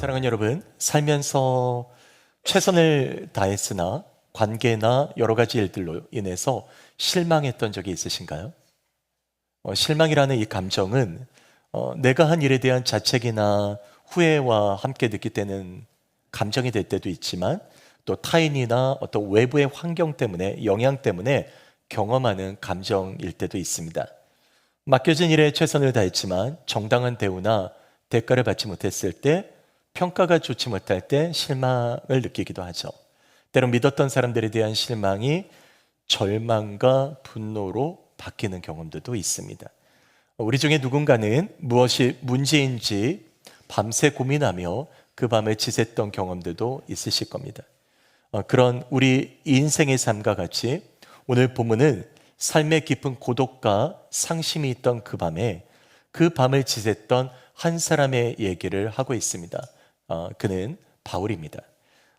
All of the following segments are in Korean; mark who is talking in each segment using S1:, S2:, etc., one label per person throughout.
S1: 사랑하는 여러분, 살면서 최선을 다했으나 관계나 여러 가지 일들로 인해서 실망했던 적이 있으신가요? 실망이라는 이 감정은 내가 한 일에 대한 자책이나 후회와 함께 느끼는 감정이 될 때도 있지만 또 타인이나 어떤 외부의 환경 때문에, 영향 때문에 경험하는 감정일 때도 있습니다. 맡겨진 일에 최선을 다했지만 정당한 대우나 대가를 받지 못했을 때, 평가가 좋지 못할 때 실망을 느끼기도 하죠. 때론 믿었던 사람들에 대한 실망이 절망과 분노로 바뀌는 경험들도 있습니다. 우리 중에 누군가는 무엇이 문제인지 밤새 고민하며 그 밤을 지샜던 경험들도 있으실 겁니다. 그런 우리 인생의 삶과 같이 오늘 본문은 삶의 깊은 고독과 상심이 있던 그 밤에 그 밤을 지샜던 한 사람의 얘기를 하고 있습니다. 그는 바울입니다.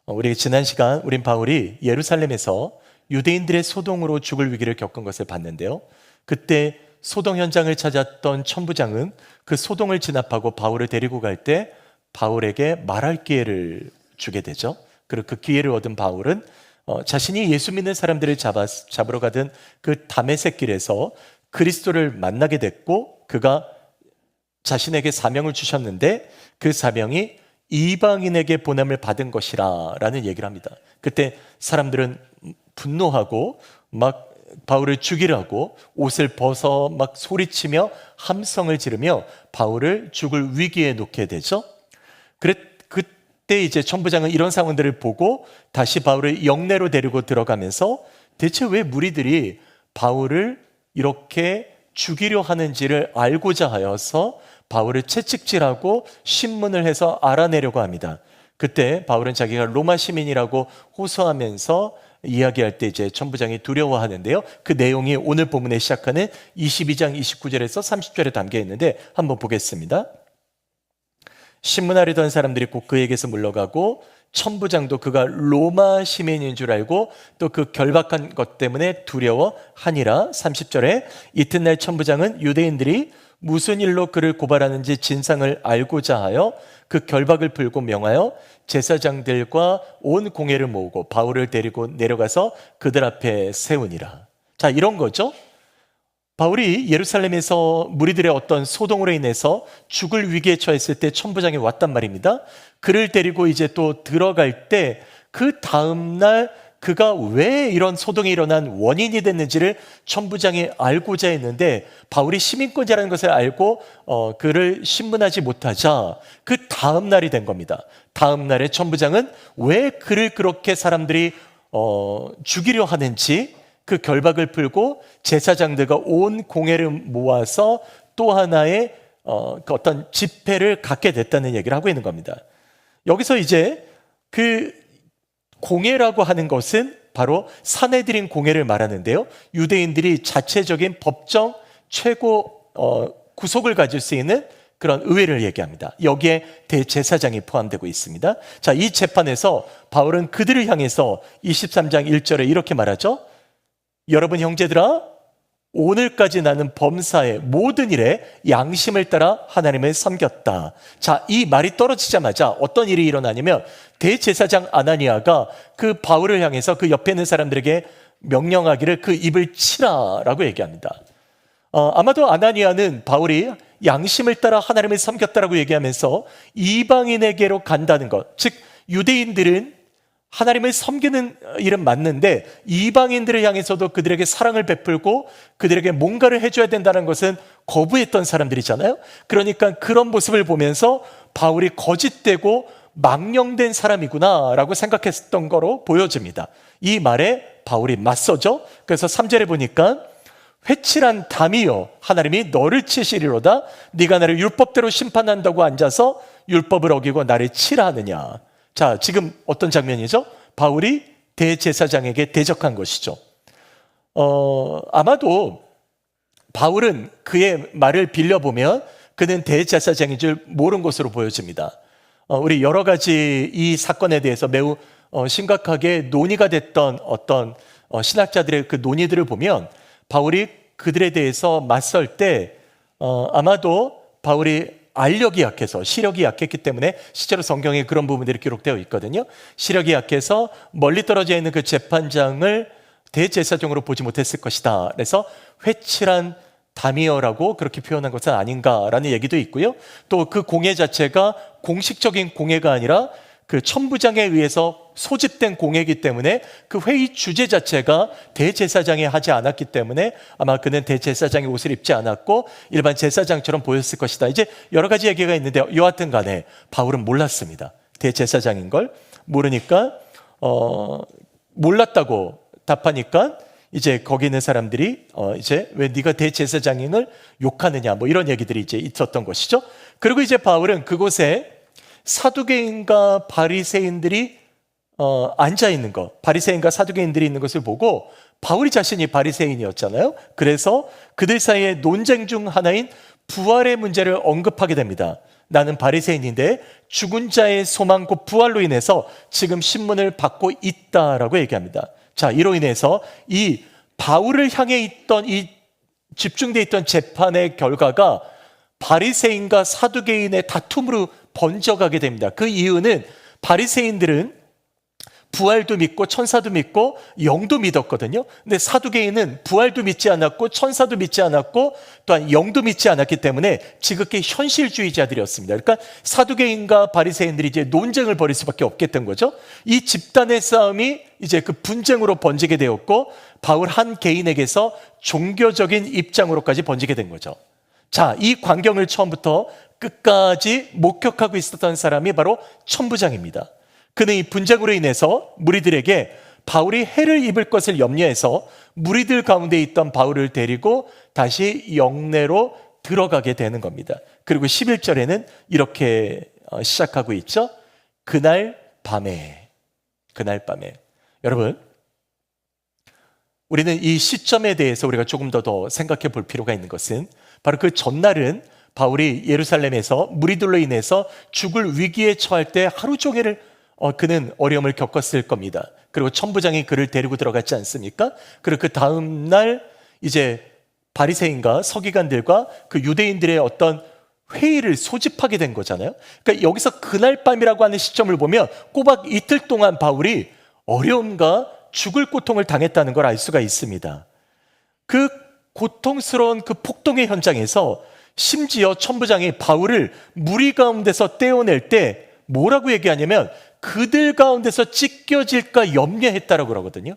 S1: 우리 지난 시간 우린 바울이 예루살렘에서 유대인들의 소동으로 죽을 위기를 겪은 것을 봤는데요. 그때 소동 현장을 찾았던 천부장은 그 소동을 진압하고 바울을 데리고 갈 때 바울에게 말할 기회를 주게 되죠. 그리고 그 기회를 얻은 바울은 자신이 예수 믿는 사람들을 잡으러 가던 그 다메섹 길에서 그리스도를 만나게 됐고, 그가 자신에게 사명을 주셨는데 그 사명이 이방인에게 보냄을 받은 것이라 라는 얘기를 합니다. 그때 사람들은 분노하고 막 바울을 죽이라고 옷을 벗어 막 소리치며 함성을 지르며 바울을 죽을 위기에 놓게 되죠. 그때 이제 천부장은 이런 상황들을 보고 다시 바울을 영내로 데리고 들어가면서 대체 왜 무리들이 바울을 이렇게 죽이려 하는지를 알고자 하여서 바울을 채찍질하고 신문을 해서 알아내려고 합니다. 그때 바울은 자기가 로마 시민이라고 호소하면서 이야기할 때 이제 천부장이 두려워하는데요. 그 내용이 오늘 본문에 시작하는 22장 29절에서 30절에 담겨 있는데 한번 보겠습니다. 신문하려던 사람들이 곧 그에게서 물러가고 천부장도 그가 로마 시민인 줄 알고 또 그 결박한 것 때문에 두려워하니라. 30절에 이튿날 천부장은 유대인들이 무슨 일로 그를 고발하는지 진상을 알고자 하여 그 결박을 풀고 명하여 제사장들과 온 공회를 모으고 바울을 데리고 내려가서 그들 앞에 세우니라. 자, 이런 거죠. 바울이 예루살렘에서 무리들의 어떤 소동으로 인해서 죽을 위기에 처했을 때 천부장이 왔단 말입니다. 그를 데리고 이제 또 들어갈 때 그 다음날 그가 왜 이런 소동이 일어난 원인이 됐는지를 천부장이 알고자 했는데 바울이 시민권자라는 것을 알고 그를 신문하지 못하자 그 다음 날이 된 겁니다. 다음 날에 천부장은 왜 그를 그렇게 사람들이 죽이려 하는지 그 결박을 풀고 제사장들과 온 공회를 모아서 또 하나의 어떤 집회를 갖게 됐다는 얘기를 하고 있는 겁니다. 여기서 이제 그 공회라고 하는 것은 바로 사내들인 공회를 말하는데요. 유대인들이 자체적인 법정 최고 구속을 가질 수 있는 그런 의회를 얘기합니다. 여기에 대제사장이 포함되고 있습니다. 자, 이 재판에서 바울은 그들을 향해서 23장 1절에 이렇게 말하죠. 여러분 형제들아, 오늘까지 나는 범사의 모든 일에 양심을 따라 하나님을 섬겼다. 자, 이 말이 떨어지자마자 어떤 일이 일어나냐면 대제사장 아나니아가 그 바울을 향해서 그 옆에 있는 사람들에게 명령하기를 그 입을 치라라고 얘기합니다. 아마도 아나니아는 바울이 양심을 따라 하나님을 섬겼다라고 얘기하면서 이방인에게로 간다는 것, 즉 유대인들은 하나님을 섬기는 일은 맞는데 이방인들을 향해서도 그들에게 사랑을 베풀고 그들에게 뭔가를 해줘야 된다는 것은 거부했던 사람들이잖아요. 그러니까 그런 모습을 보면서 바울이 거짓되고 망령된 사람이구나 라고 생각했던 거로 보여집니다. 이 말에 바울이 맞서죠. 그래서 3절에 보니까 회칠한 담이여 하나님이 너를 치시리로다. 네가 나를 율법대로 심판한다고 앉아서 율법을 어기고 나를 치라 하느냐. 자, 지금 어떤 장면이죠? 바울이 대제사장에게 대적한 것이죠. 아마도 바울은 그의 말을 빌려보면 그는 대제사장인 줄 모른 것으로 보여집니다. 우리 여러 가지 이 사건에 대해서 매우 심각하게 논의가 됐던 어떤 신학자들의 그 논의들을 보면 바울이 그들에 대해서 맞설 때 아마도 바울이 알력이 약해서, 시력이 약했기 때문에 실제로 성경에 그런 부분들이 기록되어 있거든요. 시력이 약해서 멀리 떨어져 있는 그 재판장을 대제사장으로 보지 못했을 것이다. 그래서 회칠한 다미어라고 그렇게 표현한 것은 아닌가라는 얘기도 있고요. 또 그 공회 자체가 공식적인 공회가 아니라 그 천부장에 의해서 소집된 공회이기 때문에 그 회의 주제 자체가 대제사장이 하지 않았기 때문에 아마 그는 대제사장의 옷을 입지 않았고 일반 제사장처럼 보였을 것이다. 이제 여러 가지 얘기가 있는데 여하튼 간에 바울은 몰랐습니다. 대제사장인 걸 모르니까 몰랐다고 답하니까 이제 거기 있는 사람들이 이제 왜 네가 대제사장인 걸 욕하느냐 뭐 이런 얘기들이 이제 있었던 것이죠. 그리고 이제 바울은 그곳에 사두개인과 바리새인들이 앉아 있는 것, 바리새인과 사두개인들이 있는 것을 보고 바울이 자신이 바리새인이었잖아요. 그래서 그들 사이에 논쟁 중 하나인 부활의 문제를 언급하게 됩니다. 나는 바리새인인데 죽은 자의 소망 곧 부활로 인해서 지금 신문을 받고 있다라고 얘기합니다. 자, 이로 인해서 이 바울을 향해 있던 이 집중되어 있던 재판의 결과가 바리새인과 사두개인의 다툼으로 번져가게 됩니다. 그 이유는 바리새인들은 부활도 믿고 천사도 믿고 영도 믿었거든요. 근데 사두개인은 부활도 믿지 않았고 천사도 믿지 않았고 또한 영도 믿지 않았기 때문에 지극히 현실주의자들이었습니다. 그러니까 사두개인과 바리새인들이 이제 논쟁을 벌일 수밖에 없겠던 거죠. 이 집단의 싸움이 이제 그 분쟁으로 번지게 되었고 바울 한 개인에게서 종교적인 입장으로까지 번지게 된 거죠. 자, 이 광경을 처음부터 끝까지 목격하고 있었던 사람이 바로 천부장입니다. 그는 이 분쟁으로 인해서 무리들에게 바울이 해를 입을 것을 염려해서 무리들 가운데 있던 바울을 데리고 다시 영내로 들어가게 되는 겁니다. 그리고 11절에는 이렇게 시작하고 있죠. 그날 밤에. 여러분, 우리는 이 시점에 대해서 우리가 조금 더 생각해 볼 필요가 있는 것은 바로 그 전날은 바울이 예루살렘에서 무리들로 인해서 죽을 위기에 처할 때 하루 종일을 그는 어려움을 겪었을 겁니다. 그리고 천부장이 그를 데리고 들어갔지 않습니까? 그리고 그 다음 날 이제 바리새인과 서기관들과 그 유대인들의 어떤 회의를 소집하게 된 거잖아요. 그러니까 여기서 그날 밤이라고 하는 시점을 보면 꼬박 이틀 동안 바울이 어려움과 죽을 고통을 당했다는 걸 알 수가 있습니다. 그 고통스러운 그 폭동의 현장에서 심지어 천부장이 바울을 무리 가운데서 떼어낼 때 뭐라고 얘기하냐면 그들 가운데서 찢겨질까 염려했다라고 그러거든요.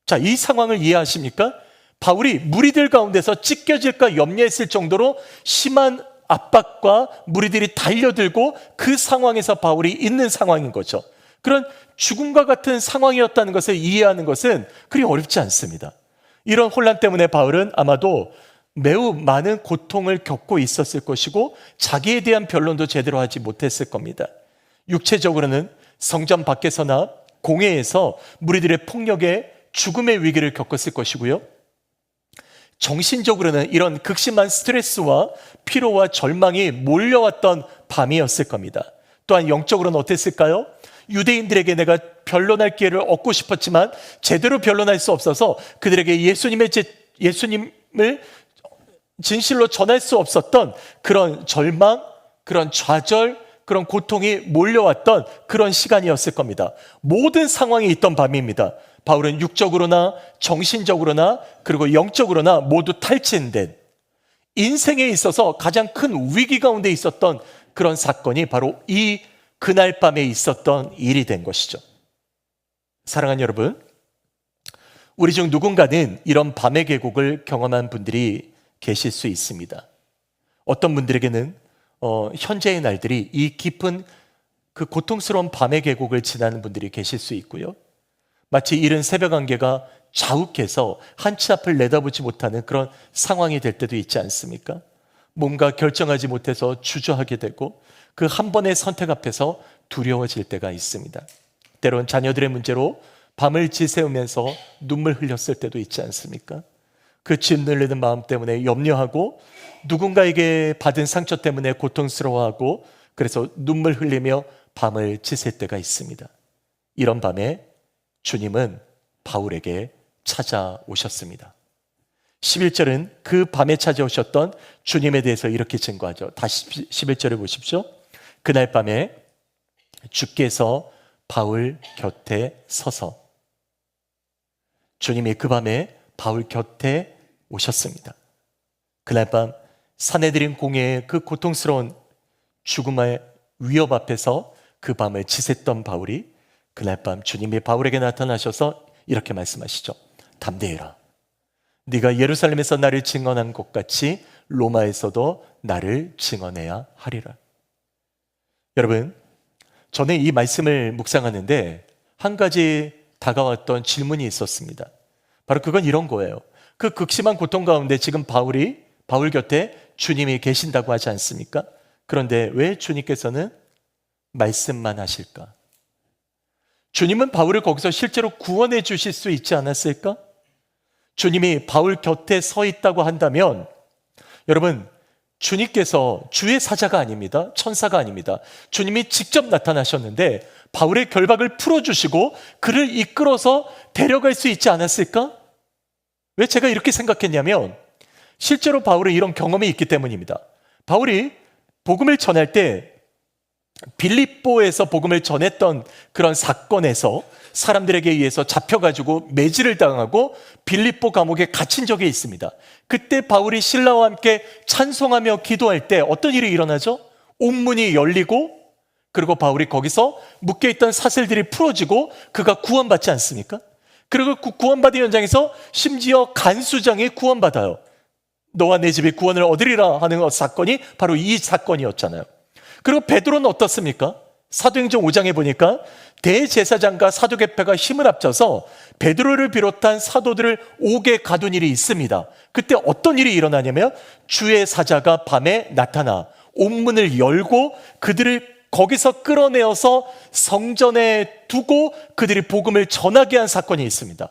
S1: 자, 이 상황을 이해하십니까? 바울이 무리들 가운데서 찢겨질까 염려했을 정도로 심한 압박과 무리들이 달려들고 그 상황에서 바울이 있는 상황인 거죠. 그런 죽음과 같은 상황이었다는 것을 이해하는 것은 그리 어렵지 않습니다. 이런 혼란 때문에 바울은 아마도 매우 많은 고통을 겪고 있었을 것이고 자기에 대한 변론도 제대로 하지 못했을 겁니다. 육체적으로는 성전 밖에서나 공회에서 무리들의 폭력에 죽음의 위기를 겪었을 것이고요. 정신적으로는 이런 극심한 스트레스와 피로와 절망이 몰려왔던 밤이었을 겁니다. 또한 영적으로는 어땠을까요? 유대인들에게 내가 변론할 기회를 얻고 싶었지만 제대로 변론할 수 없어서 그들에게 예수님을 진실로 전할 수 없었던 그런 절망, 그런 좌절, 그런 고통이 몰려왔던 그런 시간이었을 겁니다. 모든 상황이 있던 밤입니다. 바울은 육적으로나 정신적으로나 그리고 영적으로나 모두 탈진된 인생에 있어서 가장 큰 위기 가운데 있었던 그런 사건이 바로 이 그날 밤에 있었던 일이 된 것이죠. 사랑하는 여러분, 우리 중 누군가는 이런 밤의 계곡을 경험한 분들이 계실 수 있습니다. 어떤 분들에게는 현재의 날들이 이 깊은 그 고통스러운 밤의 계곡을 지나는 분들이 계실 수 있고요. 마치 이른 새벽 안개가 자욱해서 한치 앞을 내다보지 못하는 그런 상황이 될 때도 있지 않습니까? 뭔가 결정하지 못해서 주저하게 되고 그 한 번의 선택 앞에서 두려워질 때가 있습니다. 때론 자녀들의 문제로 밤을 지새우면서 눈물 흘렸을 때도 있지 않습니까? 그 짓눌리는 마음 때문에 염려하고 누군가에게 받은 상처 때문에 고통스러워하고 그래서 눈물 흘리며 밤을 지샐 때가 있습니다. 이런 밤에 주님은 바울에게 찾아오셨습니다. 11절은 그 밤에 찾아오셨던 주님에 대해서 이렇게 증거하죠. 다시 11절을 보십시오. 그날 밤에 주께서 바울 곁에 서서, 주님이 그 밤에 바울 곁에 오셨습니다. 그날 밤 사내들인 공회의 그 고통스러운 죽음의 위협 앞에서 그 밤을 지샜던 바울이 그날 밤 주님이 바울에게 나타나셔서 이렇게 말씀하시죠. 담대해라. 네가 예루살렘에서 나를 증언한 것 같이 로마에서도 나를 증언해야 하리라. 여러분, 저는 이 말씀을 묵상하는데 한 가지 다가왔던 질문이 있었습니다. 바로 그건 이런 거예요. 그 극심한 고통 가운데 지금 바울 곁에 주님이 계신다고 하지 않습니까? 그런데 왜 주님께서는 말씀만 하실까? 주님은 바울을 거기서 실제로 구원해 주실 수 있지 않았을까? 주님이 바울 곁에 서 있다고 한다면, 여러분, 주님께서 주의 사자가 아닙니다. 천사가 아닙니다. 주님이 직접 나타나셨는데 바울의 결박을 풀어주시고 그를 이끌어서 데려갈 수 있지 않았을까? 왜 제가 이렇게 생각했냐면, 실제로 바울은 이런 경험이 있기 때문입니다. 바울이 복음을 전할 때 빌립보에서 복음을 전했던 그런 사건에서 사람들에게 의해서 잡혀가지고 매질을 당하고 빌립보 감옥에 갇힌 적이 있습니다. 그때 바울이 신라와 함께 찬송하며 기도할 때 어떤 일이 일어나죠? 옥문이 열리고, 그리고 바울이 거기서 묶여있던 사슬들이 풀어지고 그가 구원받지 않습니까? 그리고 그 구원받은 현장에서 심지어 간수장이 구원받아요. 너와 내 집이 구원을 얻으리라 하는 사건이 바로 이 사건이었잖아요. 그리고 베드로는 어떻습니까? 사도행전 5장에 보니까 대제사장과 사도계파가 힘을 합쳐서 베드로를 비롯한 사도들을 옥에 가둔 일이 있습니다. 그때 어떤 일이 일어나냐면 주의 사자가 밤에 나타나 옥문을 열고 그들을 거기서 끌어내어서 성전에 두고 그들이 복음을 전하게 한 사건이 있습니다.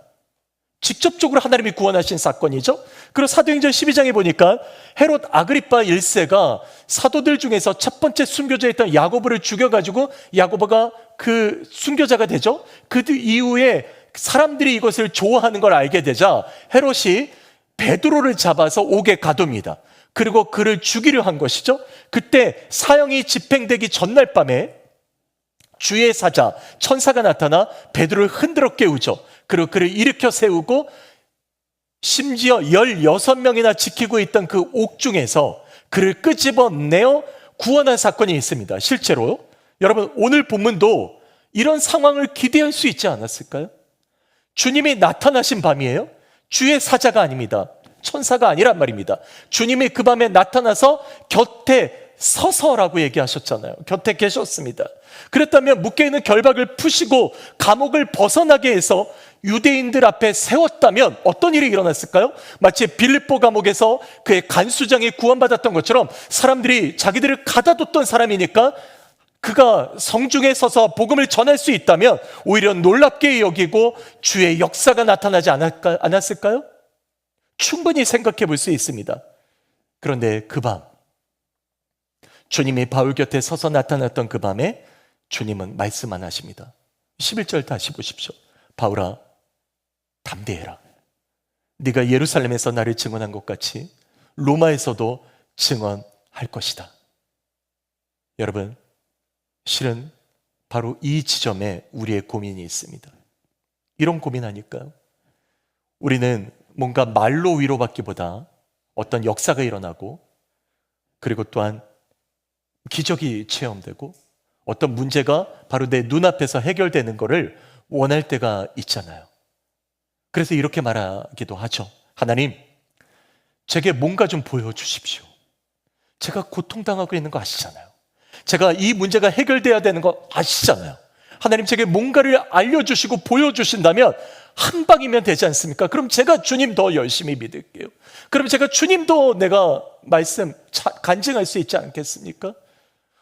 S1: 직접적으로 하나님이 구원하신 사건이죠. 그리고 사도행전 12장에 보니까 헤롯 아그리파 1세가 사도들 중에서 첫 번째 순교자였던 야고보를 죽여가지고 야고보가 그 순교자가 되죠. 그 이후에 사람들이 이것을 좋아하는 걸 알게 되자 헤롯이 베드로를 잡아서 옥에 가둡니다. 그리고 그를 죽이려 한 것이죠. 그때 사형이 집행되기 전날 밤에 주의 사자 천사가 나타나 베드로를 흔들어 깨우죠. 그리고 그를 일으켜 세우고 심지어 16명이나 지키고 있던 그 옥중에서 그를 끄집어내어 구원한 사건이 있습니다. 실제로 여러분, 오늘 본문도 이런 상황을 기대할 수 있지 않았을까요? 주님이 나타나신 밤이에요. 주의 사자가 아닙니다. 천사가 아니란 말입니다. 주님이 그 밤에 나타나서 곁에 서서라고 얘기하셨잖아요. 곁에 계셨습니다. 그랬다면 묶여있는 결박을 푸시고 감옥을 벗어나게 해서 유대인들 앞에 세웠다면 어떤 일이 일어났을까요? 마치 빌립보 감옥에서 그의 간수장이 구원받았던 것처럼 사람들이 자기들을 가다뒀던 사람이니까 그가 성중에 서서 복음을 전할 수 있다면 오히려 놀랍게 여기고 주의 역사가 나타나지 않았을까요? 충분히 생각해 볼 수 있습니다. 그런데 그 밤, 주님이 바울 곁에 서서 나타났던 그 밤에 주님은 말씀 안 하십니다. 11절 다시 보십시오. 바울아, 담대해라. 네가 예루살렘에서 나를 증언한 것 같이 로마에서도 증언할 것이다. 여러분, 실은 바로 이 지점에 우리의 고민이 있습니다. 이런 고민 아닐까요? 우리는 뭔가 말로 위로받기보다 어떤 역사가 일어나고, 그리고 또한 기적이 체험되고 어떤 문제가 바로 내 눈앞에서 해결되는 것을 원할 때가 있잖아요. 그래서 이렇게 말하기도 하죠. 하나님, 제게 뭔가 좀 보여주십시오. 제가 고통당하고 있는 거 아시잖아요. 제가 이 문제가 해결돼야 되는 거 아시잖아요. 하나님, 제게 뭔가를 알려주시고 보여주신다면 한 방이면 되지 않습니까? 그럼 제가 주님 더 열심히 믿을게요. 그럼 제가 주님도 내가 말씀 간증할 수 있지 않겠습니까?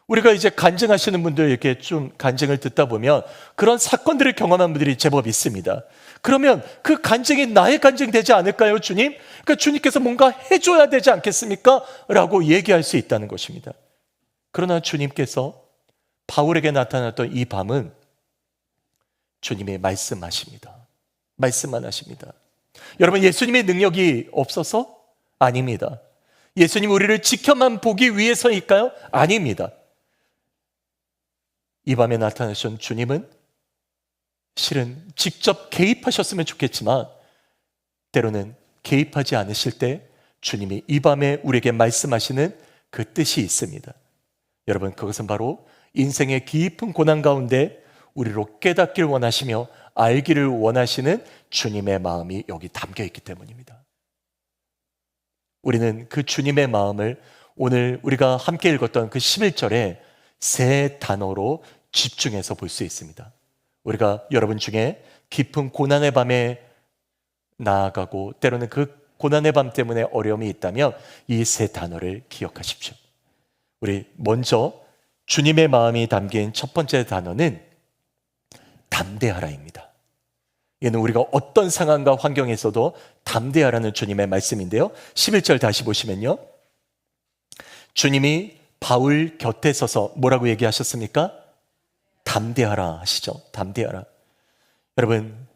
S1: 우리가 이제 간증하시는 분들 이렇게 좀 간증을 듣다 보면 그런 사건들을 경험한 분들이 제법 있습니다. 그러면 그 간증이 나의 간증 되지 않을까요, 주님? 그러니까 주님께서 뭔가 해줘야 되지 않겠습니까? 라고 얘기할 수 있다는 것입니다. 그러나 주님께서 바울에게 나타났던 이 밤은 주님이 말씀하십니다. 말씀만 하십니다. 여러분, 예수님의 능력이 없어서? 아닙니다. 예수님 우리를 지켜만 보기 위해서일까요? 아닙니다. 이 밤에 나타나신 주님은 실은 직접 개입하셨으면 좋겠지만 때로는 개입하지 않으실 때 주님이 이 밤에 우리에게 말씀하시는 그 뜻이 있습니다. 여러분, 그것은 바로 인생의 깊은 고난 가운데 우리로 깨닫길 원하시며 알기를 원하시는 주님의 마음이 여기 담겨 있기 때문입니다. 우리는 그 주님의 마음을 오늘 우리가 함께 읽었던 그 11절에 세 단어로 집중해서 볼 수 있습니다. 우리가 여러분 중에 깊은 고난의 밤에 나아가고 때로는 그 고난의 밤 때문에 어려움이 있다면 이 세 단어를 기억하십시오. 우리 먼저 주님의 마음이 담긴 첫 번째 단어는 담대하라입니다. 이는 우리가 어떤 상황과 환경에서도 담대하라는 주님의 말씀인데요, 11절 다시 보시면요, 주님이 바울 곁에 서서 뭐라고 얘기하셨습니까? 담대하라 하시죠. 담대하라. 여러분,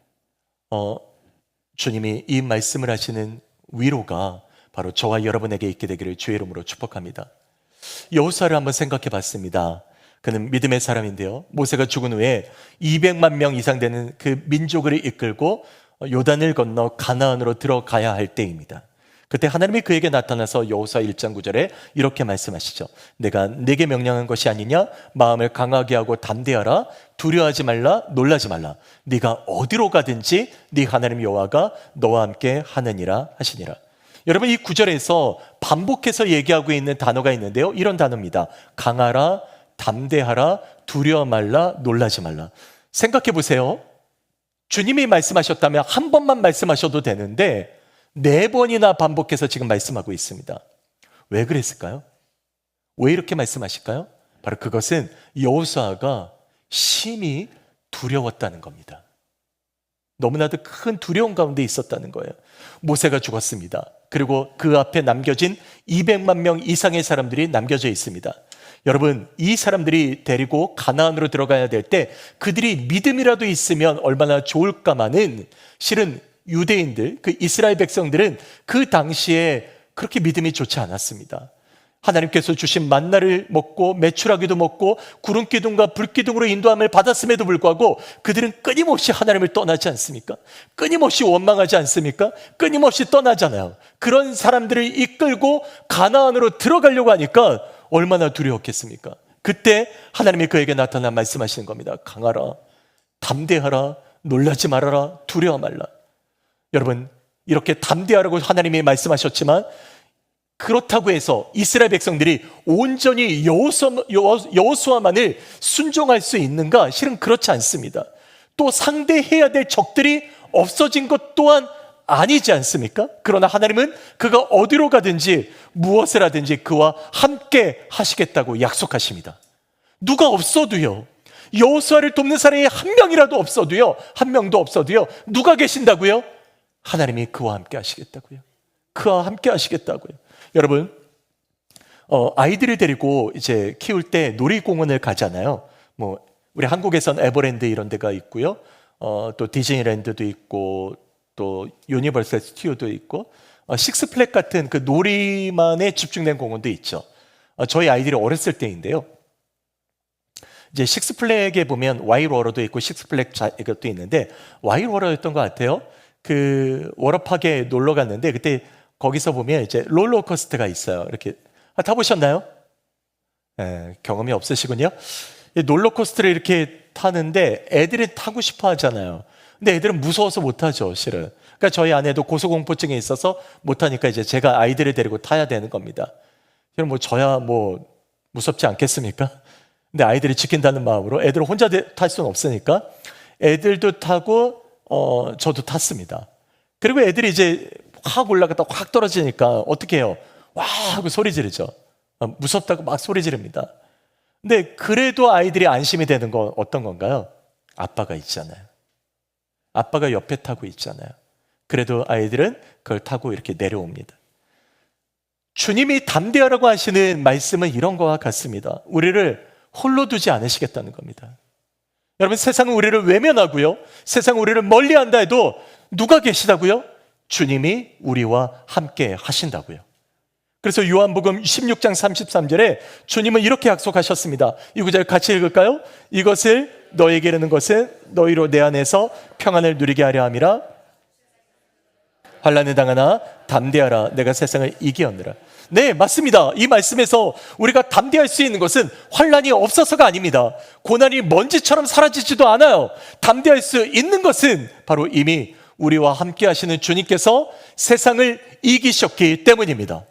S1: 주님이 이 말씀을 하시는 위로가 바로 저와 여러분에게 있게 되기를 주의 이름으로 축복합니다. 여호수아를 한번 생각해 봤습니다. 그는 믿음의 사람인데요, 모세가 죽은 후에 200만 명 이상 되는 그 민족을 이끌고 요단을 건너 가나안으로 들어가야 할 때입니다. 그때 하나님이 그에게 나타나서 여호수아 1장 9절에 이렇게 말씀하시죠. 내가 네게 명령한 것이 아니냐? 마음을 강하게 하고 담대하라. 두려워하지 말라. 놀라지 말라. 네가 어디로 가든지 네 하나님 여호와가 너와 함께 하느니라 하시니라. 여러분, 이 구절에서 반복해서 얘기하고 있는 단어가 있는데요, 이런 단어입니다. 강하라, 담대하라, 두려워 말라, 놀라지 말라. 생각해 보세요. 주님이 말씀하셨다면 한 번만 말씀하셔도 되는데 4번이나 반복해서 지금 말씀하고 있습니다. 왜 그랬을까요? 왜 이렇게 말씀하실까요? 바로 그것은 여호수아가 심히 두려웠다는 겁니다. 너무나도 큰 두려움 가운데 있었다는 거예요. 모세가 죽었습니다. 그리고 그 앞에 남겨진 200만 명 이상의 사람들이 남겨져 있습니다. 여러분, 이 사람들이 데리고 가나안으로 들어가야 될 때 그들이 믿음이라도 있으면 얼마나 좋을까마는 실은 유대인들, 그 이스라엘 백성들은 그 당시에 그렇게 믿음이 좋지 않았습니다. 하나님께서 주신 만나를 먹고 메추라기도 먹고 구름 기둥과 불 기둥으로 인도함을 받았음에도 불구하고 그들은 끊임없이 하나님을 떠나지 않습니까? 끊임없이 원망하지 않습니까? 끊임없이 떠나잖아요. 그런 사람들을 이끌고 가나안으로 들어가려고 하니까 얼마나 두려웠겠습니까? 그때 하나님이 그에게 나타나 말씀하시는 겁니다. 강하라, 담대하라, 놀라지 말아라, 두려워 말라. 여러분, 이렇게 담대하라고 하나님이 말씀하셨지만 그렇다고 해서 이스라엘 백성들이 온전히 여호수아만을 순종할 수 있는가? 실은 그렇지 않습니다. 또 상대해야 될 적들이 없어진 것 또한 아니지 않습니까? 그러나 하나님은 그가 어디로 가든지 무엇을 하든지 그와 함께 하시겠다고 약속하십니다. 누가 없어도요, 여호수아를 돕는 사람이 한 명이라도 없어도요, 한 명도 없어도요, 누가 계신다고요? 하나님이 그와 함께 하시겠다고요. 그와 함께 하시겠다고요. 여러분, 아이들을 데리고 이제 키울 때 놀이공원을 가잖아요. 뭐 우리 한국에선 에버랜드 이런 데가 있고요, 또 디즈니랜드도 있고 또 유니버설 스튜디오도 있고 식스플렉 같은 그 놀이만에 집중된 공원도 있죠. 저희 아이들이 어렸을 때인데요, 이제 식스플렉에 보면 와이월어도 있고 식스플렉 이것도 있는데 와이월어였던 것 같아요. 그 워터파크에 놀러 갔는데 그때 거기서 보면 이제 롤러코스터가 있어요. 이렇게 타보셨나요? 경험이 없으시군요. 롤러코스터를 이렇게 타는데 애들이 타고 싶어 하잖아요. 근데 애들은 무서워서 못 타죠, 실은. 그러니까 저희 아내도 고소공포증이 있어서 못 타니까 이제 제가 아이들을 데리고 타야 되는 겁니다. 그럼 뭐 저야 뭐 무섭지 않겠습니까? 근데 아이들이 지킨다는 마음으로 애들을 혼자 탈 수는 없으니까 애들도 타고 저도 탔습니다. 그리고 애들이 이제 확 올라갔다 확 떨어지니까 어떻게 해요? 와 하고 소리 지르죠. 무섭다고 막 소리 지릅니다. 근데 그래도 아이들이 안심이 되는 건 어떤 건가요? 아빠가 있잖아요. 아빠가 옆에 타고 있잖아요. 그래도 아이들은 그걸 타고 이렇게 내려옵니다. 주님이 담대하라고 하시는 말씀은 이런 거와 같습니다. 우리를 홀로 두지 않으시겠다는 겁니다. 여러분, 세상은 우리를 외면하고요, 세상은 우리를 멀리한다 해도 누가 계시다고요? 주님이 우리와 함께 하신다고요. 그래서 요한복음 16장 33절에 주님은 이렇게 약속하셨습니다. 이 구절 같이 읽을까요? 이것을 너에게 이르는 것은 너희로 내 안에서 평안을 누리게 하려 함이라. 환난을 당하나 담대하라. 내가 세상을 이기었느라. 네, 맞습니다. 이 말씀에서 우리가 담대할 수 있는 것은 환난이 없어서가 아닙니다. 고난이 먼지처럼 사라지지도 않아요. 담대할 수 있는 것은 바로 이미 우리와 함께 하시는 주님께서 세상을 이기셨기 때문입니다.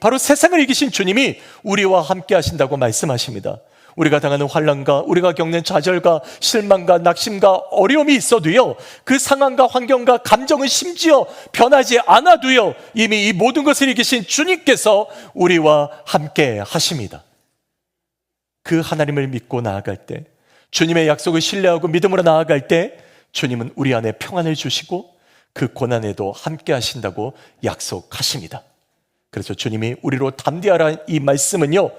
S1: 바로 세상을 이기신 주님이 우리와 함께 하신다고 말씀하십니다. 우리가 당하는 환난과 우리가 겪는 좌절과 실망과 낙심과 어려움이 있어도요, 그 상황과 환경과 감정은 심지어 변하지 않아도요, 이미 이 모든 것을 이기신 주님께서 우리와 함께 하십니다. 그 하나님을 믿고 나아갈 때, 주님의 약속을 신뢰하고 믿음으로 나아갈 때 주님은 우리 안에 평안을 주시고 그 고난에도 함께 하신다고 약속하십니다. 그래서 주님이 우리로 담대하라 이 말씀은요,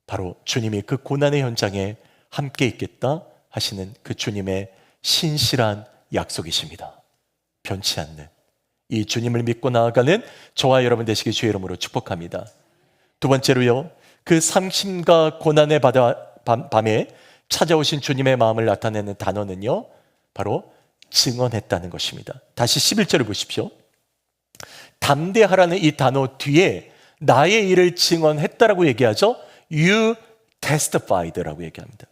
S1: 바로 주님이 그 고난의 현장에 함께 있겠다 하시는 그 주님의 신실한 약속이십니다. 변치 않는 이 주님을 믿고 나아가는 저와 여러분 되시기 주의 이름으로 축복합니다. 두 번째로요, 그 상심과 고난의 밤에 찾아오신 주님의 마음을 나타내는 단어는요, 바로 증언했다는 것입니다. 다시 11절을 보십시오. 담대하라는 이 단어 뒤에 나의 일을 증언했다라고 얘기하죠. You testified라고 얘기합니다.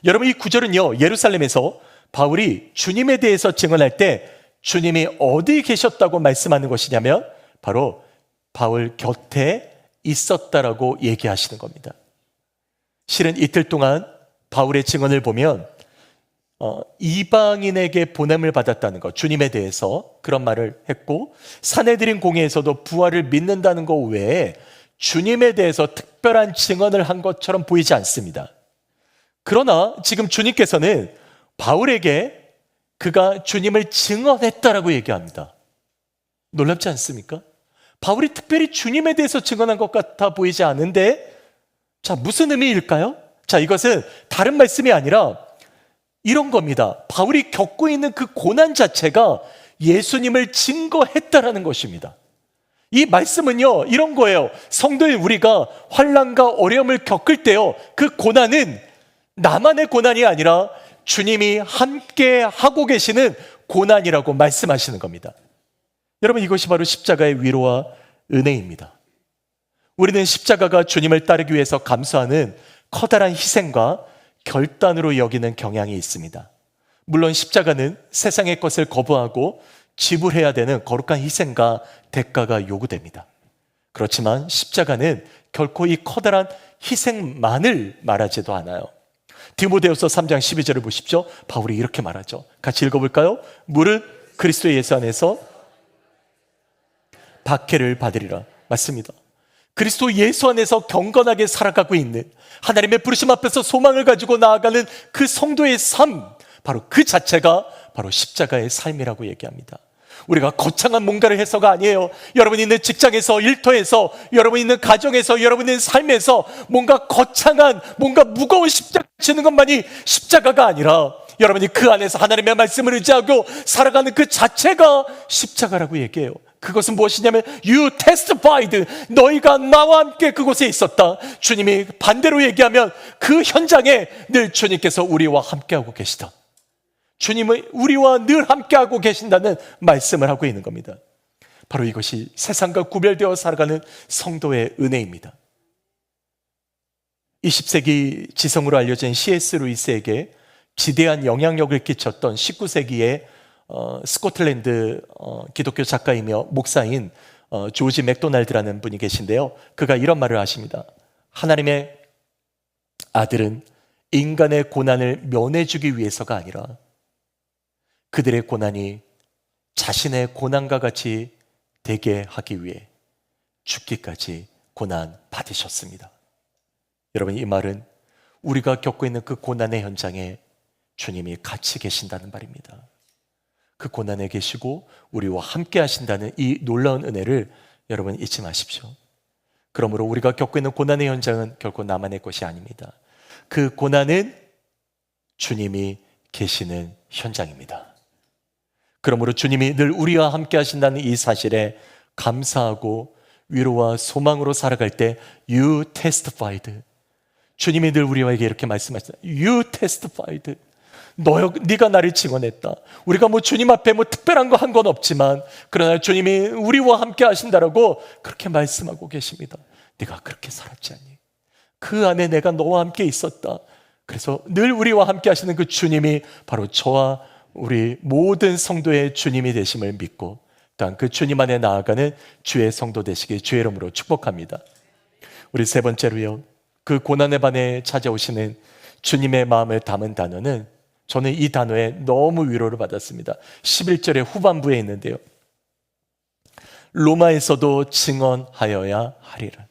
S1: 여러분, 이 구절은요, 예루살렘에서 바울이 주님에 대해서 증언할 때 주님이 어디 계셨다고 말씀하는 것이냐면 바로 바울 곁에 있었다라고 얘기하시는 겁니다. 실은 이틀 동안 바울의 증언을 보면 이방인에게 보냄을 받았다는 것, 주님에 대해서 그런 말을 했고, 산헤드린 공회에서도 부활을 믿는다는 것 외에 주님에 대해서 특별한 증언을 한 것처럼 보이지 않습니다. 그러나 지금 주님께서는 바울에게 그가 주님을 증언했다라고 얘기합니다. 놀랍지 않습니까? 바울이 특별히 주님에 대해서 증언한 것 같아 보이지 않은데, 자, 무슨 의미일까요? 자, 이것은 다른 말씀이 아니라 이런 겁니다. 바울이 겪고 있는 그 고난 자체가 예수님을 증거했다라는 것입니다. 이 말씀은요, 이런 거예요. 성도인 우리가 환난과 어려움을 겪을 때요, 그 고난은 나만의 고난이 아니라 주님이 함께 하고 계시는 고난이라고 말씀하시는 겁니다. 여러분, 이것이 바로 십자가의 위로와 은혜입니다. 우리는 십자가가 주님을 따르기 위해서 감수하는 커다란 희생과 결단으로 여기는 경향이 있습니다. 물론 십자가는 세상의 것을 거부하고 지불해야 되는 거룩한 희생과 대가가 요구됩니다. 그렇지만 십자가는 결코 이 커다란 희생만을 말하지도 않아요. 디모데후서 3장 12절을 보십시오. 바울이 이렇게 말하죠. 같이 읽어볼까요? 무릇 그리스도 예수 안에서 박해를 받으리라. 맞습니다. 그리스도 예수 안에서 경건하게 살아가고 있는, 하나님의 부르심 앞에서 소망을 가지고 나아가는 그 성도의 삶, 바로 그 자체가 바로 십자가의 삶이라고 얘기합니다. 우리가 거창한 뭔가를 해서가 아니에요. 여러분이 있는 직장에서, 일터에서, 여러분이 있는 가정에서, 여러분이 있는 삶에서 뭔가 거창한, 뭔가 무거운 십자가 지는 것만이 십자가가 아니라 여러분이 그 안에서 하나님의 말씀을 의지하고 살아가는 그 자체가 십자가라고 얘기해요. 그것은 무엇이냐면 You testified, 너희가 나와 함께 그곳에 있었다. 주님이 반대로 얘기하면 그 현장에 늘 주님께서 우리와 함께하고 계시다. 주님은 우리와 늘 함께하고 계신다는 말씀을 하고 있는 겁니다. 바로 이것이 세상과 구별되어 살아가는 성도의 은혜입니다. 20세기 지성으로 알려진 C.S. 루이스에게 지대한 영향력을 끼쳤던 19세기의 스코틀랜드 기독교 작가이며 목사인 조지 맥도날드라는 분이 계신데요, 그가 이런 말을 하십니다. 하나님의 아들은 인간의 고난을 면해주기 위해서가 아니라 그들의 고난이 자신의 고난과 같이 되게 하기 위해 죽기까지 고난 받으셨습니다. 여러분, 이 말은 우리가 겪고 있는 그 고난의 현장에 주님이 같이 계신다는 말입니다. 그 고난에 계시고 우리와 함께 하신다는 이 놀라운 은혜를 여러분 잊지 마십시오. 그러므로 우리가 겪고 있는 고난의 현장은 결코 나만의 것이 아닙니다. 그 고난은 주님이 계시는 현장입니다. 그러므로 주님이 늘 우리와 함께 하신다는 이 사실에 감사하고 위로와 소망으로 살아갈 때 You testified. 주님이 늘 우리에게 이렇게 말씀하시다. You testified. 네가 나를 증언했다. 우리가 주님 앞에 특별한 거 한 건 없지만 그러나 주님이 우리와 함께 하신다라고 그렇게 말씀하고 계십니다. 네가 그렇게 살았지 않니? 그 안에 내가 너와 함께 있었다. 그래서 늘 우리와 함께 하시는 그 주님이 바로 저와 우리 모든 성도의 주님이 되심을 믿고 또한 그 주님 안에 나아가는 주의 성도 되시길 주의 이름으로 축복합니다. 우리 세 번째로요, 그 고난의 밤에 찾아오시는 주님의 마음을 담은 단어는 저는 이 단어에 너무 위로를 받았습니다. 11절의 후반부에 있는데요, 로마에서도 증언하여야 하리라.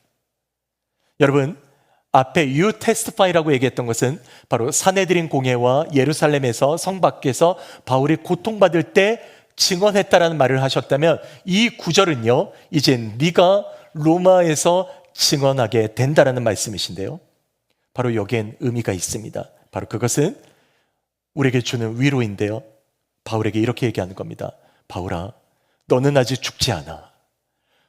S1: 여러분, 앞에 You testify라고 얘기했던 것은 바로 사내들인 공회와 예루살렘에서 성 밖에서 바울이 고통받을 때 증언했다라는 말을 하셨다면, 이 구절은요, 이제 네가 로마에서 증언하게 된다라는 말씀이신데요, 바로 여기엔 의미가 있습니다. 바로 그것은 우리에게 주는 위로인데요, 바울에게 이렇게 얘기하는 겁니다. 바울아, 너는 아직 죽지 않아.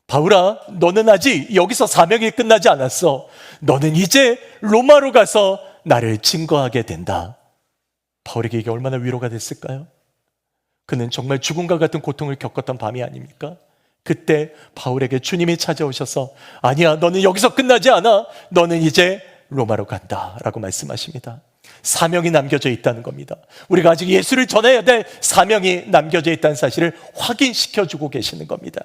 S1: 바울아, 너는 아직 여기서 사명이 끝나지 않았어. 너는 이제 로마로 가서 나를 증거하게 된다. 바울에게 이게 얼마나 위로가 됐을까요? 그는 정말 죽음과 같은 고통을 겪었던 밤이 아닙니까? 그때 바울에게 주님이 찾아오셔서 아니야, 너는 여기서 끝나지 않아. 너는 이제 로마로 간다 라고 말씀하십니다. 사명이 남겨져 있다는 겁니다. 우리가 아직 예수를 전해야 될 사명이 남겨져 있다는 사실을 확인시켜주고 계시는 겁니다.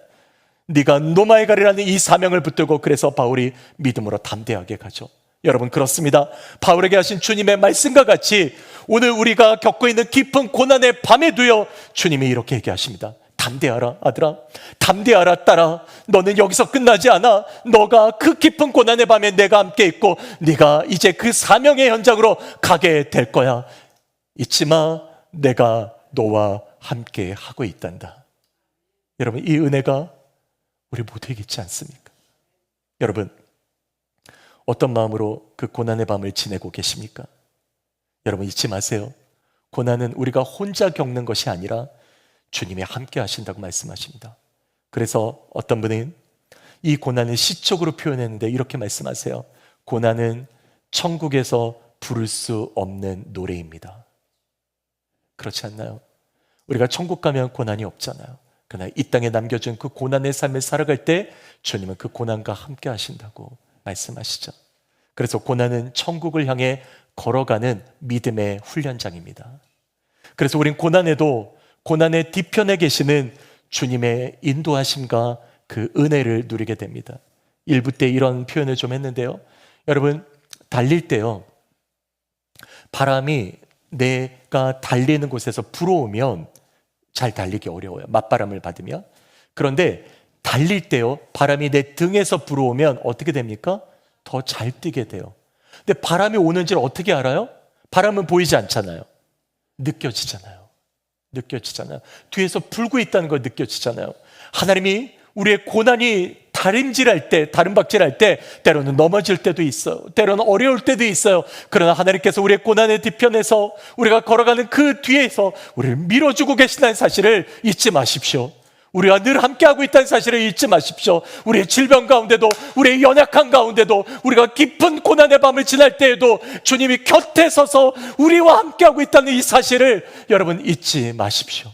S1: 네가 로마에 가리라는 이 사명을 붙들고, 그래서 바울이 믿음으로 담대하게 가죠. 여러분, 그렇습니다. 바울에게 하신 주님의 말씀과 같이 오늘 우리가 겪고 있는 깊은 고난의 밤에도요, 주님이 이렇게 얘기하십니다. 담대하라 아들아, 담대하라 딸아, 너는 여기서 끝나지 않아. 너가 그 깊은 고난의 밤에 내가 함께 있고 네가 이제 그 사명의 현장으로 가게 될 거야. 잊지 마, 내가 너와 함께 하고 있단다. 여러분, 이 은혜가 우리 모두에게 있지 않습니까? 여러분, 어떤 마음으로 그 고난의 밤을 지내고 계십니까? 여러분, 잊지 마세요. 고난은 우리가 혼자 겪는 것이 아니라 주님이 함께 하신다고 말씀하십니다. 그래서 어떤 분은 이 고난을 시적으로 표현했는데 이렇게 말씀하세요. 고난은 천국에서 부를 수 없는 노래입니다. 그렇지 않나요? 우리가 천국 가면 고난이 없잖아요. 그러나 이 땅에 남겨준 그 고난의 삶을 살아갈 때 주님은 그 고난과 함께 하신다고 말씀하시죠. 그래서 고난은 천국을 향해 걸어가는 믿음의 훈련장입니다. 그래서 우린 고난에도 고난의 뒤편에 계시는 주님의 인도하심과 그 은혜를 누리게 됩니다. 일부 때 이런 표현을 좀 했는데요, 여러분, 달릴 때요, 바람이 내가 달리는 곳에서 불어오면 잘 달리기 어려워요. 맞바람을 받으면. 그런데 달릴 때요, 바람이 내 등에서 불어오면 어떻게 됩니까? 더 잘 뛰게 돼요. 근데 바람이 오는지를 어떻게 알아요? 바람은 보이지 않잖아요. 느껴지잖아요. 뒤에서 불고 있다는 걸 느껴지잖아요. 하나님이 우리의 고난이 다림질할 때, 다름박질할 때 때로는 넘어질 때도 있어요. 때로는 어려울 때도 있어요. 그러나 하나님께서 우리의 고난의 뒤편에서 우리가 걸어가는 그 뒤에서 우리를 밀어주고 계시다는 사실을 잊지 마십시오. 우리와 늘 함께하고 있다는 사실을 잊지 마십시오. 우리의 질병 가운데도, 우리의 연약한 가운데도, 우리가 깊은 고난의 밤을 지날 때에도 주님이 곁에 서서 우리와 함께하고 있다는 이 사실을 여러분 잊지 마십시오.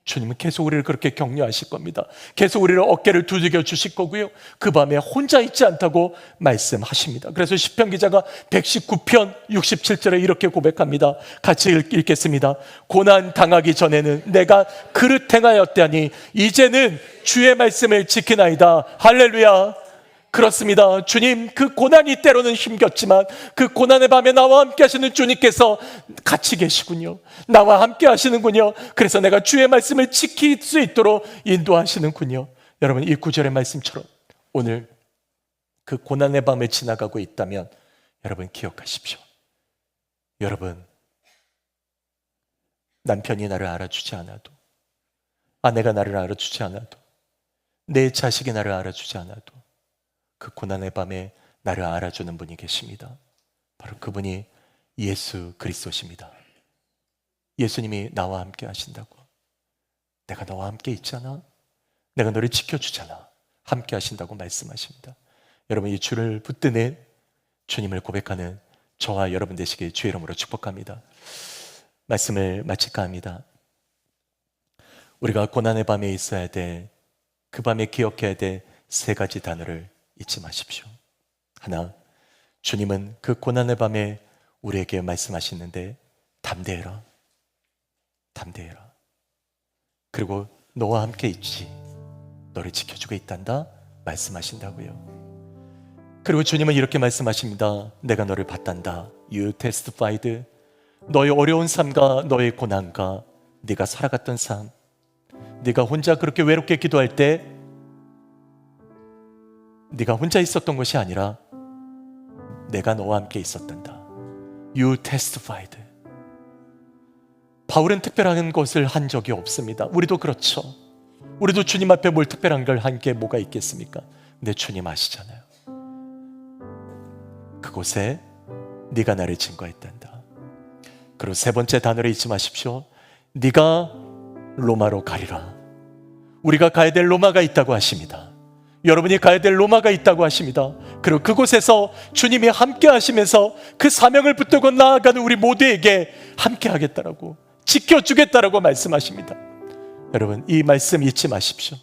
S1: 주님은 계속 우리를 그렇게 격려하실 겁니다. 계속 우리를 어깨를 두들겨 주실 거고요, 그 밤에 혼자 있지 않다고 말씀하십니다. 그래서 시편 기자가 119편 67절에 이렇게 고백합니다. 같이 읽겠습니다. 고난 당하기 전에는 내가 그릇 행하였다니 이제는 주의 말씀을 지키나이다. 할렐루야. 그렇습니다. 주님, 그 고난이 때로는 힘겹지만 그 고난의 밤에 나와 함께 하시는 주님께서 같이 계시군요. 나와 함께 하시는군요. 그래서 내가 주의 말씀을 지킬 수 있도록 인도하시는군요. 여러분, 이 구절의 말씀처럼 오늘 그 고난의 밤을 지나가고 있다면 여러분 기억하십시오. 여러분, 남편이 나를 알아주지 않아도, 아내가 나를 알아주지 않아도, 내 자식이 나를 알아주지 않아도 그 고난의 밤에 나를 알아주는 분이 계십니다. 바로 그분이 예수 그리스도십니다. 예수님이 나와 함께 하신다고. 내가 너와 함께 있잖아. 내가 너를 지켜주잖아. 함께 하신다고 말씀하십니다. 여러분, 이 주를 붙드는 주님을 고백하는 저와 여러분 되시길 주의 이름으로 축복합니다. 말씀을 마칠까 합니다. 우리가 고난의 밤에 있어야 돼, 그 밤에 기억해야 돼 세 가지 단어를 잊지 마십시오. 하나, 주님은 그 고난의 밤에 우리에게 말씀하시는데 담대해라. 담대해라. 그리고 너와 함께 있지. 너를 지켜주고 있단다 말씀하신다고요. 그리고 주님은 이렇게 말씀하십니다. 내가 너를 봤단다. You testified. 너의 어려운 삶과 너의 고난과 네가 살아갔던 삶, 네가 혼자 그렇게 외롭게 기도할 때 네가 혼자 있었던 것이 아니라 내가 너와 함께 있었단다. You testified. 바울은 특별한 것을 한 적이 없습니다. 우리도 그렇죠. 우리도 주님 앞에 뭘 특별한 걸 한 게 뭐가 있겠습니까? 근데 주님 아시잖아요. 그곳에 네가 나를 증거했단다. 그리고 세 번째 단어를 잊지 마십시오. 네가 로마로 가리라. 우리가 가야 될 로마가 있다고 하십니다. 여러분이 가야 될 로마가 있다고 하십니다. 그리고 그곳에서 주님이 함께 하시면서 그 사명을 붙들고 나아가는 우리 모두에게 함께 하겠다라고, 지켜주겠다라고 말씀하십니다. 여러분, 이 말씀 잊지 마십시오.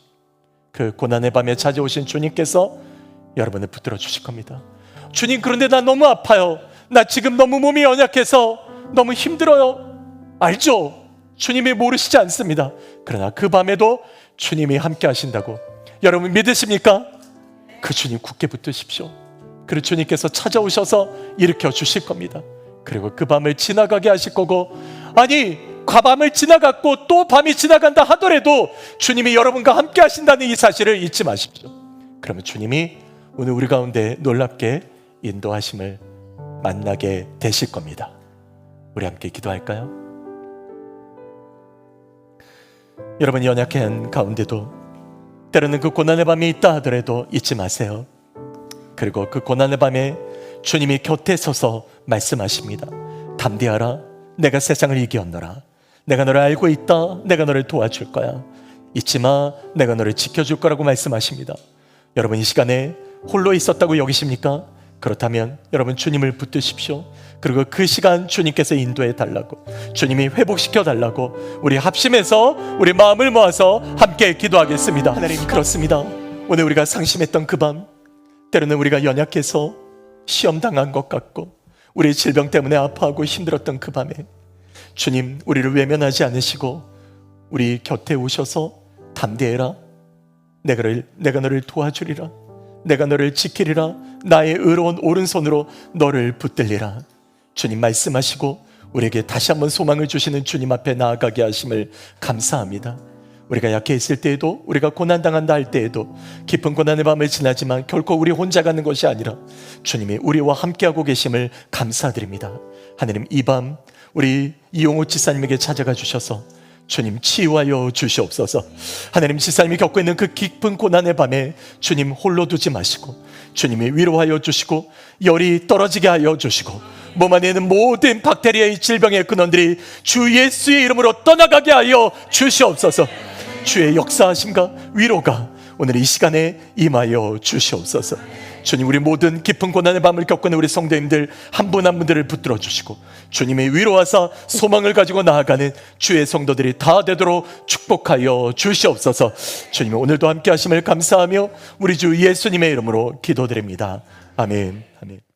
S1: 그 고난의 밤에 찾아오신 주님께서 여러분을 붙들어 주실 겁니다. 주님, 그런데 나 너무 아파요. 나 지금 너무 몸이 연약해서 너무 힘들어요. 알죠? 주님이 모르시지 않습니다. 그러나 그 밤에도 주님이 함께 하신다고 여러분 믿으십니까? 그 주님 굳게 붙드십시오. 그리고 주님께서 찾아오셔서 일으켜 주실 겁니다. 그리고 그 밤을 지나가게 하실 거고, 아니 밤을 지나갔고 또 밤이 지나간다 하더라도 주님이 여러분과 함께 하신다는 이 사실을 잊지 마십시오. 그러면 주님이 오늘 우리 가운데 놀랍게 인도하심을 만나게 되실 겁니다. 우리 함께 기도할까요? 여러분, 연약한 가운데도 때로는 그 고난의 밤이 있다 하더라도 잊지 마세요. 그리고 그 고난의 밤에 주님이 곁에 서서 말씀하십니다. 담대하라. 내가 세상을 이기었노라. 내가 너를 알고 있다. 내가 너를 도와줄 거야. 잊지 마. 내가 너를 지켜줄 거라고 말씀하십니다. 여러분, 이 시간에 홀로 있었다고 여기십니까? 그렇다면 여러분 주님을 붙드십시오. 그리고 그 시간 주님께서 인도해 달라고, 주님이 회복시켜 달라고 우리 합심해서 우리 마음을 모아서 함께 기도하겠습니다. 하나님, 그렇습니다. 오늘 우리가 상심했던 그 밤, 때로는 우리가 연약해서 시험당한 것 같고 우리 질병 때문에 아파하고 힘들었던 그 밤에 주님 우리를 외면하지 않으시고 우리 곁에 오셔서 담대해라. 내가 너를 도와주리라. 내가 너를 지키리라. 나의 의로운 오른손으로 너를 붙들리라. 주님 말씀하시고 우리에게 다시 한번 소망을 주시는 주님 앞에 나아가게 하심을 감사합니다. 우리가 약해 있을 때에도, 우리가 고난당한다 할 때에도, 깊은 고난의 밤을 지나지만 결코 우리 혼자 가는 것이 아니라 주님이 우리와 함께하고 계심을 감사드립니다. 하나님, 이 밤 우리 이용호 지사님에게 찾아가 주셔서 주님 치유하여 주시옵소서. 하나님, 지사님이 겪고 있는 그 깊은 고난의 밤에 주님 홀로 두지 마시고 주님이 위로하여 주시고 열이 떨어지게 하여 주시고 몸 안에 있는 모든 박테리아의 질병의 근원들이 주 예수의 이름으로 떠나가게 하여 주시옵소서. 주의 역사하심과 위로가 오늘 이 시간에 임하여 주시옵소서. 주님, 우리 모든 깊은 고난의 밤을 겪고 있는 우리 성도님들 한 분 한 분들을 붙들어 주시고 주님의 위로하사 소망을 가지고 나아가는 주의 성도들이 다 되도록 축복하여 주시옵소서. 주님, 오늘도 함께 하심을 감사하며 우리 주 예수님의 이름으로 기도드립니다. 아멘. 아멘.